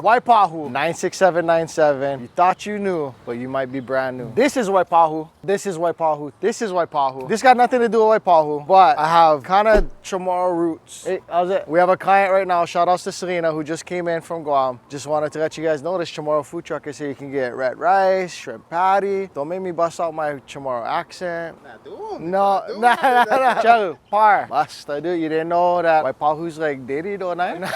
Waipahu 96797. You thought you knew, but you might be brand new. This is Waipahu. This is Waipahu. This is Waipahu. This got nothing to do with Waipahu, but I have kind of Chamorro roots. Hey, how's it? We have a client right now. Shout outs to Selena, who just came in from Guam. Just wanted to let you guys know this Chamorro food truck is here. You can get red rice, shrimp patty. Don't make me bust out my Chamorro accent. No. Charu, par. Basta, dude. You didn't know that Waipahu's like Diddy, don't I?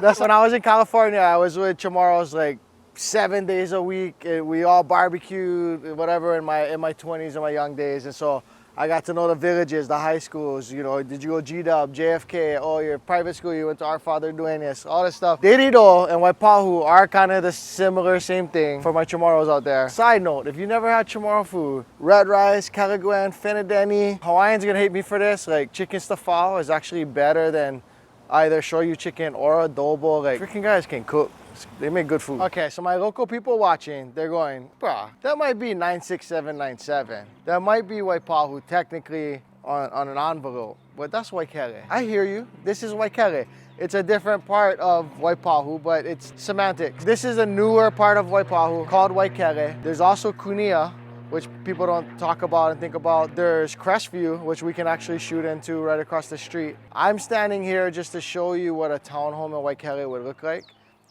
That's when I was in California. I was with Chamorros like 7 days a week. We all barbecued, whatever, in my 20s and my young days. And so I got to know the villages, the high schools. You know, did you go G-Dub, JFK? Oh, your private school, you went to Our Father Duenas, all this stuff. Dirido and Waipahu are kind of the similar, same thing for my Chamorros out there. Side note, if you never had Chamorro food, red rice, Caliguan, Finadeni, Hawaiians are gonna hate me for this. Like chicken stafao is actually better than either shoyu chicken or adobo. Like freaking guys can cook. They make good food. Okay, so my local people watching, they're going, bruh, that might be 96797. That might be Waipahu technically on an envelope, but that's Waikele. I hear you. This is Waikele. It's a different part of Waipahu, but it's semantics. This is a newer part of Waipahu called Waikele. There's also Kunia, which people don't talk about and think about. There's Crestview, which we can actually shoot into right across the street. I'm standing here just to show you what a townhome in Waikele would look like.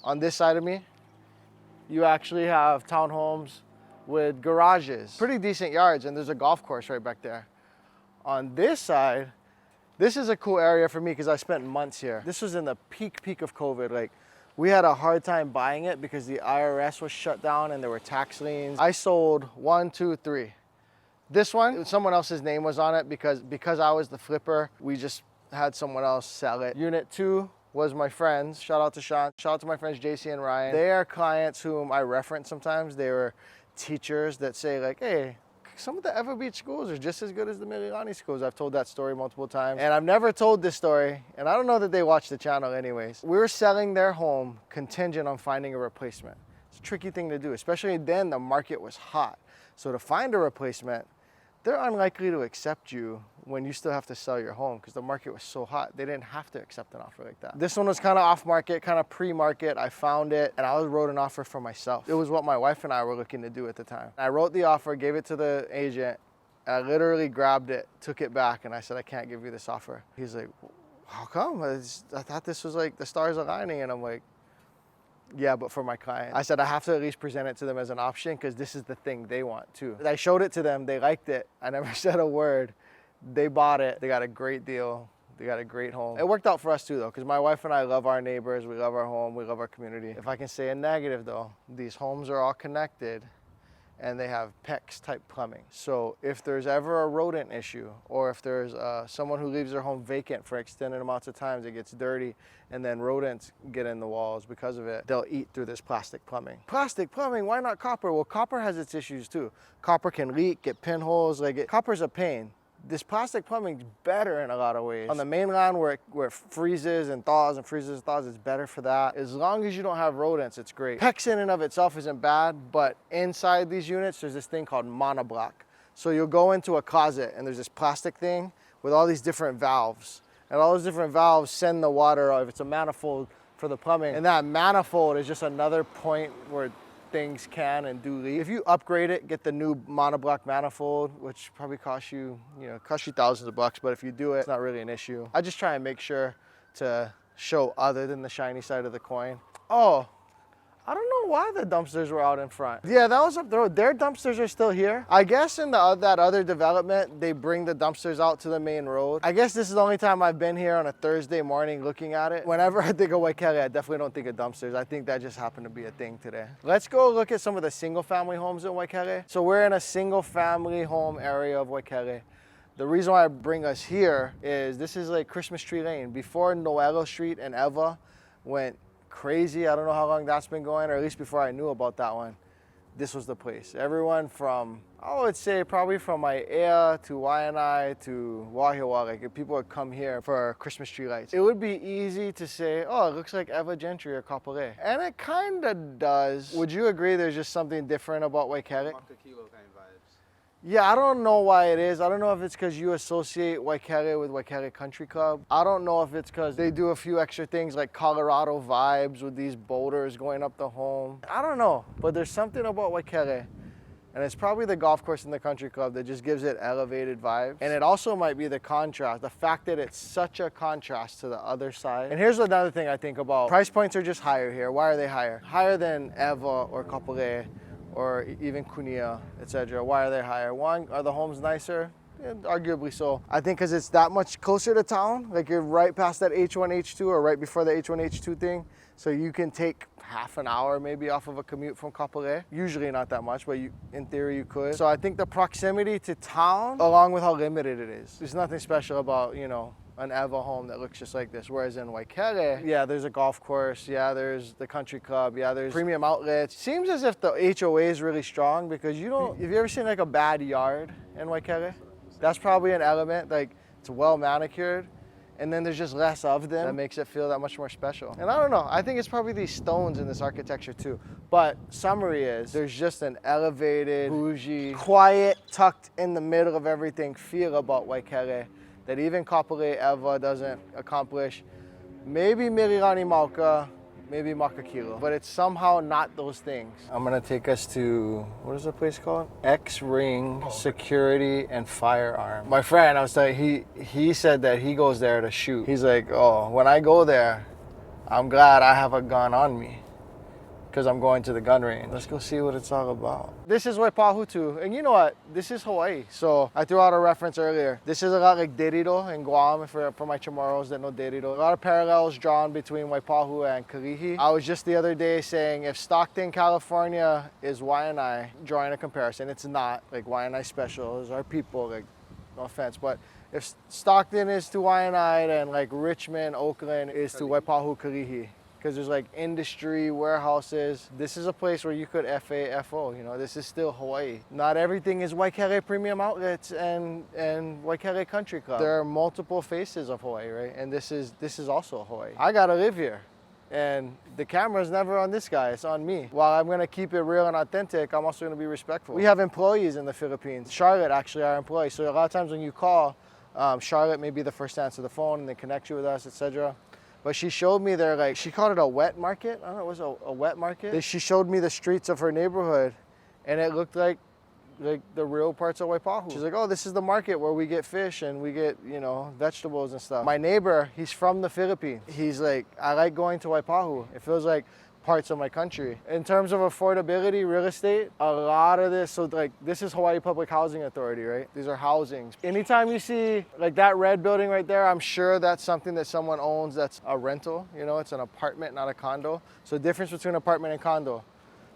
On this side of me, you actually have townhomes with garages, pretty decent yards, and there's a golf course right back there. On this side, this is a cool area for me because I spent months here. This was in the peak of COVID. Like, we had a hard time buying it because the IRS was shut down and there were tax liens. I sold 1, 2, 3. This one, someone else's name was on it because I was the flipper. We just had someone else sell it. Unit 2 was my friends. Shout out to Sean. Shout out to my friends JC and Ryan. They are clients whom I reference sometimes. They were teachers that say like, hey, some of the Ever Beach schools are just as good as the Mililani schools. I've told that story multiple times. And I've never told this story, and I don't know that they watch the channel anyways. We were selling their home contingent on finding a replacement. It's a tricky thing to do, especially then the market was hot. So to find a replacement, they're unlikely to accept you when you still have to sell your home because the market was so hot. They didn't have to accept an offer like that. This one was kind of off market, kind of pre-market. I found it and I wrote an offer for myself. It was what my wife and I were looking to do at the time. I wrote the offer, gave it to the agent. I literally grabbed it, took it back, and I said, I can't give you this offer. He's like, how come? I thought this was like the stars aligning. And I'm like, yeah, but for my client. I said I have to at least present it to them as an option because this is the thing they want too. I showed it to them, they liked it. I never said a word. They bought it, they got a great deal. They got a great home. It worked out for us too though, because my wife and I love our neighbors, we love our home, we love our community. If I can say a negative though, these homes are all connected and they have PEX type plumbing. So if there's ever a rodent issue, or if there's someone who leaves their home vacant for extended amounts of times, it gets dirty, and then rodents get in the walls because of it, they'll eat through this plastic plumbing. Plastic plumbing, why not copper? Well, copper has its issues too. Copper can leak, get pinholes, copper's a pain. This plastic plumbing's better in a lot of ways. On the mainland where it freezes and thaws and freezes and thaws, it's better for that. As long as you don't have rodents, it's great. PEX in and of itself isn't bad, but inside these units, there's this thing called monoblock. So you'll go into a closet and there's this plastic thing with all these different valves. And all those different valves send the water, or if it's a manifold for the plumbing. And that manifold is just another point where things can and do leak. If you upgrade it, get the new monoblock manifold, which probably costs you thousands of bucks, but if you do it, it's not really an issue. I just try and make sure to show other than the shiny side of the coin. Oh, I don't know why the dumpsters were out in front. Yeah, that was up the road. Their dumpsters are still here. I guess in that other development, they bring the dumpsters out to the main road. I guess this is the only time I've been here on a Thursday morning looking at it. Whenever I think of Waikele, I definitely don't think of dumpsters. I think that just happened to be a thing today. Let's go look at some of the single family homes in Waikele. So we're in a single family home area of Waikele. The reason why I bring us here is this is like Christmas Tree Lane. Before Noelo Street and Eva went crazy, I don't know how long that's been going, or at least before I knew about that one, this was the place. Everyone from, I would say probably from Aiea to Waianae to Wahiawa, like people would come here for Christmas tree lights. It would be easy to say, oh, it looks like Eva Gentry or Kapolei. And it kind of does. Would you agree there's just something different about Waikele? Yeah, I don't know why it is. I don't know if it's because you associate Waikele with Waikele Country Club. I don't know if it's because they do a few extra things like Colorado vibes with these boulders going up the home. I don't know, but there's something about Waikele. And it's probably the golf course and the country club that just gives it elevated vibes. And it also might be the contrast, the fact that it's such a contrast to the other side. And here's another thing I think about. Price points are just higher here. Why are they higher? Higher than Eva or Kapolei or even Kunia, etc. Why are they higher? One, are the homes nicer? Yeah, arguably so. I think because it's that much closer to town. Like you're right past that H1, H2 or right before the H1, H2 thing. So you can take half an hour maybe off of a commute from Kapolei. Usually not that much, but in theory you could. So I think the proximity to town, along with how limited it is. There's nothing special about, you know, an Eva home that looks just like this. Whereas in Waikele, yeah, there's a golf course. Yeah, there's the country club. Yeah, there's premium outlets. Seems as if the HOA is really strong because you don't, have you ever seen like a bad yard in Waikele? That's probably an element, like it's well manicured. And then there's just less of them that makes it feel that much more special. And I don't know, I think it's probably these stones in this architecture too. But summary is, there's just an elevated, bougie, quiet, tucked in the middle of everything feel about Waikele that even Kapolei Eva doesn't accomplish. Maybe Mililani Mauka, maybe Makakilo, but it's somehow not those things. I'm gonna take us to, what is the place called? X-Ring Security and Firearm. My friend, I was telling, he said that he goes there to shoot. He's like, oh, when I go there, I'm glad I have a gun on me because I'm going to the gun range. Let's go see what it's all about. This is Waipahu too, and you know what? This is Hawaii. So I threw out a reference earlier. This is a lot like Derito in Guam, for my Chamorros that know Derito. A lot of parallels drawn between Waipahu and Kalihi. I was just the other day saying if Stockton, California is Waianae, drawing a comparison. It's not. Like Waianae special is our people, like no offense, but if Stockton is to Waianae, then like Richmond, Oakland is to Waipahu, Kalihi. Because there's like industry, warehouses. This is a place where you could FA, FO, you know, this is still Hawaii. Not everything is Waikele Premium Outlets and Waikele Country Club. There are multiple faces of Hawaii, right? And this is also Hawaii. I gotta live here. And the camera's never on this guy, it's on me. While I'm gonna keep it real and authentic, I'm also gonna be respectful. We have employees in the Philippines. Charlotte actually our employee. So a lot of times when you call, Charlotte may be the first to answer the phone and then connect you with us, etc. But she showed me there, like, she called it a wet market. I don't know, it was a wet market. She showed me the streets of her neighborhood and it looked like the real parts of Waipahu. She's like, oh, this is the market where we get fish and we get, you know, vegetables and stuff. My neighbor, he's from the Philippines. He's like, I like going to Waipahu. It feels like parts of my country. In terms of affordability, real estate, a lot of this, so like this is Hawaii Public Housing Authority, right? These are housings. Anytime you see like that red building right there, I'm sure that's something that someone owns that's a rental, you know, it's an apartment, not a condo. So the difference between apartment and condo.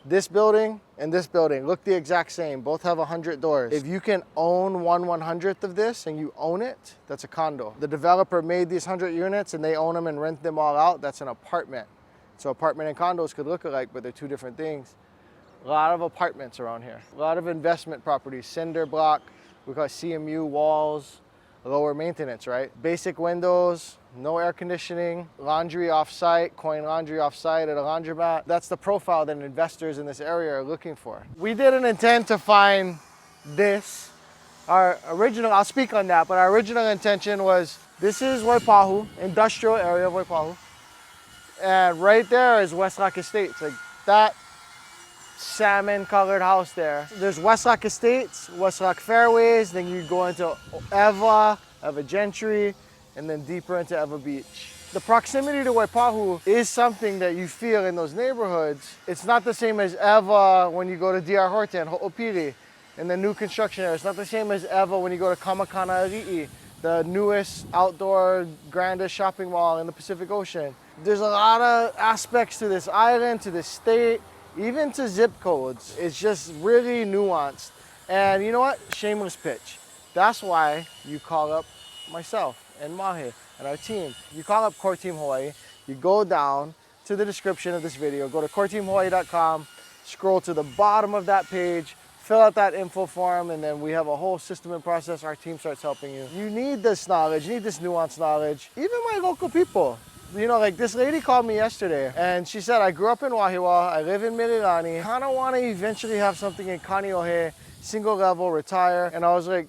This building and this building look the exact same. Both have 100 doors. If you can own 1/100th of this and you own it, that's a condo. The developer made these 100 units and they own them and rent them all out, that's an apartment. So apartment and condos could look alike, but they're two different things. A lot of apartments around here. A lot of investment properties, cinder block, we call it CMU walls, lower maintenance, right? Basic windows, no air conditioning, laundry off-site, coin laundry off-site at a laundromat. That's the profile that investors in this area are looking for. We didn't intend to find this. Our original, I'll speak on that, but our original intention was, this is Waipahu, industrial area of Waipahu. And right there is West Rock Estates, like that salmon colored house there. There's West Rock Estates, West Rock Fairways, then you go into Eva Gentry, and then deeper into Eva Beach. The proximity to Waipahu is something that you feel in those neighborhoods. It's not the same as Eva when you go to DR Horton, Ho'opili, in the new construction area. It's not the same as Eva when you go to Kamakana Ali'i, the newest outdoor, grandest shopping mall in the Pacific Ocean. There's a lot of aspects to this island, to this state, even to zip codes. It's just really nuanced. And you know what? Shameless pitch. That's why you call up myself and Mahe and our team. You call up Core Team Hawaii, you go down to the description of this video, go to coreteamhawaii.com, scroll to the bottom of that page, fill out that info form, and then we have a whole system and process. Our team starts helping you. You need this knowledge, you need this nuanced knowledge. Even my local people. You know, like this lady called me yesterday and she said, I grew up in Wahiwa, I live in Mililani, kind of want to eventually have something in Kaneohe, single level, retire. And I was like,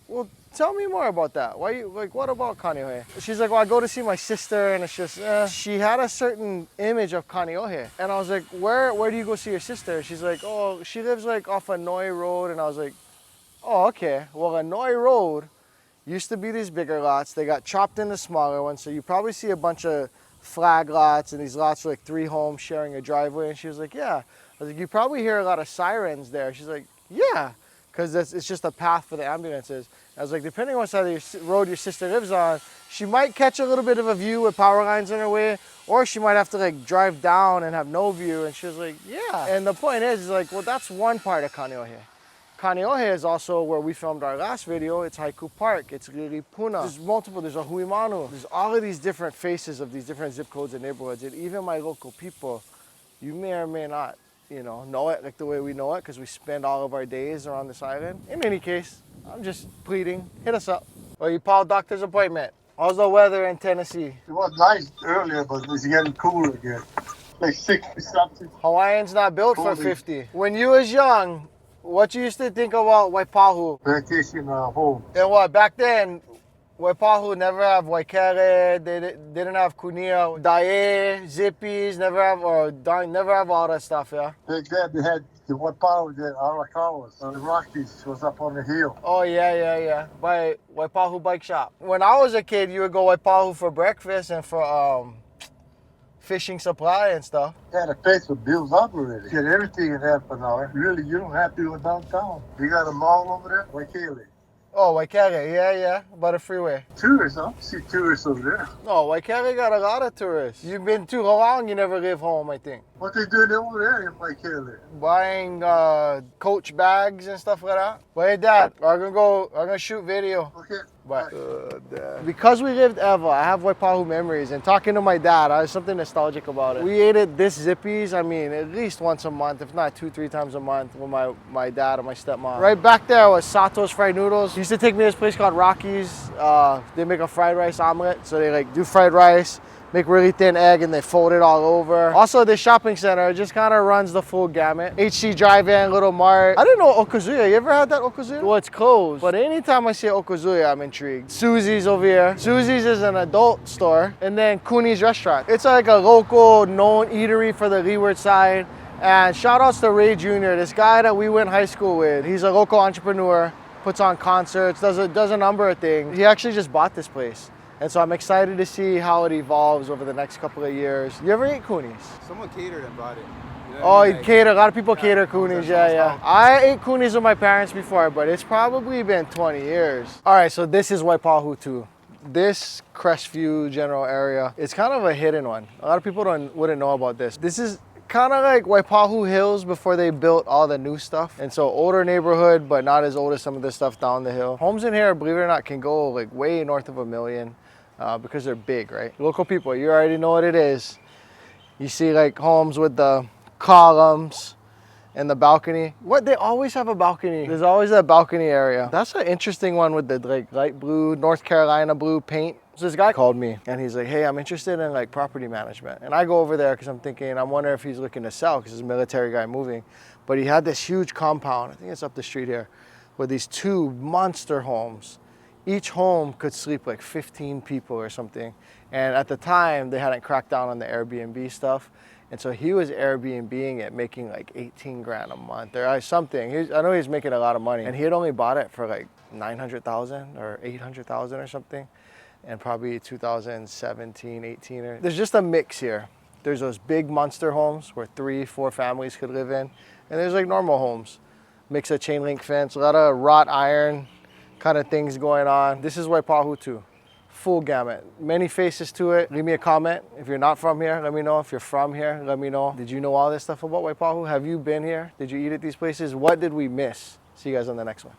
well, tell me more about that. Why you, like, what about Kaneohe? She's like, well, I go to see my sister and it's just, She had a certain image of Kaneohe. And I was like, where do you go see your sister? She's like, oh, she lives like off a Noi Road. And I was like, oh, okay. Well, a Noi Road used to be these bigger lots. They got chopped into smaller ones. So you probably see a bunch of flag lots, and these lots are like 3 homes sharing a driveway. And she was like, yeah. I was like, you probably hear a lot of sirens there. She's like, yeah, because it's just a path for the ambulances. I was like, depending on what side of your road your sister lives on, she might catch a little bit of a view with power lines in her way, or she might have to like drive down and have no view. And she was like, yeah. And the point is like, well, that's one part of Kaneohe. Kaneohe is also where we filmed our last video. It's Haiku Park, it's Lilipuna. There's multiple, there's a Huimanu. There's all of these different faces of these different zip codes and neighborhoods. And even my local people, you may or may not, know it like the way we know it, because we spend all of our days around this island. In any case, I'm just pleading, hit us up. Or you call doctor's appointment. How's the weather in Tennessee? It was nice earlier, but it's getting cooler again. Like 60 something. Hawaiian's not built for 50. When you was young, what you used to think about Waipahu? Plantation home. And what, back then, Waipahu never have Waikele, they didn't have Kunia, Dae, Zippies, never have all that stuff, yeah? Back then they had the Waipahu, the Arakawas, the Rockies was up on the hill. Oh, yeah. By Waipahu Bike Shop. When I was a kid, you would go Waipahu for breakfast and for fishing supply and stuff. Yeah, the place was built up already. Get everything in half an hour. Really, you don't have to go downtown. You got a mall over there, Waikele. Oh, Waikele, yeah, by the freeway. Tourists, huh? See tourists over there. No, Waikele got a lot of tourists. You've been too long, you never leave home, I think. What they doing over there in Waikele? Buying Coach bags and stuff like that. But hey, Dad, I'm gonna shoot video. Okay. But because we lived ever, I have Waipahu memories. And talking to my dad, I have something nostalgic about it. We ate at this Zippy's, I mean, at least once a month, if not 2-3 times a month with my dad and my stepmom. Right back there was Sato's Fried Noodles. He used to take me to this place called Rocky's. They make a fried rice omelet. So they like do fried rice, make really thin egg, and they fold it all over. Also, this shopping center just kind of runs the full gamut. HC Drive-In, Little Mart. I didn't know Okazuya. You ever had that Okazuya? Well, it's closed, but anytime I see Okazuya, I'm intrigued. Susie's over here. Susie's is an adult store, and then Cooney's Restaurant. It's like a local known eatery for the leeward side. And shout outs to Ray Jr., this guy that we went high school with. He's a local entrepreneur, puts on concerts, does a number of things. He actually just bought this place. And so I'm excited to see how it evolves over the next couple of years. You ever ate Cooney's? Someone catered and brought it. You know Oh, what I mean? you cater. A lot of people cater Cooney's, yeah. I ate Cooney's with my parents before, but it's probably been 20 years. All right, so this is Waipahu too. This Crestview general area, it's kind of a hidden one. A lot of people wouldn't know about this. This is kind of like Waipahu Hills before they built all the new stuff. And so older neighborhood, but not as old as some of the stuff down the hill. Homes in here, believe it or not, can go like way north of $1 million. Because they're big, right? Local people, you already know what it is. You see like homes with the columns and the balcony. What, they always have a balcony. There's always that balcony area. That's an interesting one with the like light blue, North Carolina blue paint. So this guy called me and he's like, hey, I'm interested in like property management. And I go over there because I'm wondering if he's looking to sell because he's a military guy moving. But he had this huge compound, I think it's up the street here, with these 2 monster homes. Each home could sleep like 15 people or something. And at the time, they hadn't cracked down on the Airbnb stuff. And so he was Airbnb-ing it, making like 18 grand a month or something. I know he was making a lot of money. And he had only bought it for like 900,000 or 800,000 or something. And probably 2017, 18. There's just a mix here. There's those big monster homes where 3-4 families could live in. And there's like normal homes. Mix of chain link fence, a lot of wrought iron kind of things going on. This is Waipahu too. Full gamut. Many faces to it. Leave me a comment. If you're not from here, let me know. If you're from here, let me know. Did you know all this stuff about Waipahu? Have you been here? Did you eat at these places? What did we miss? See you guys on the next one.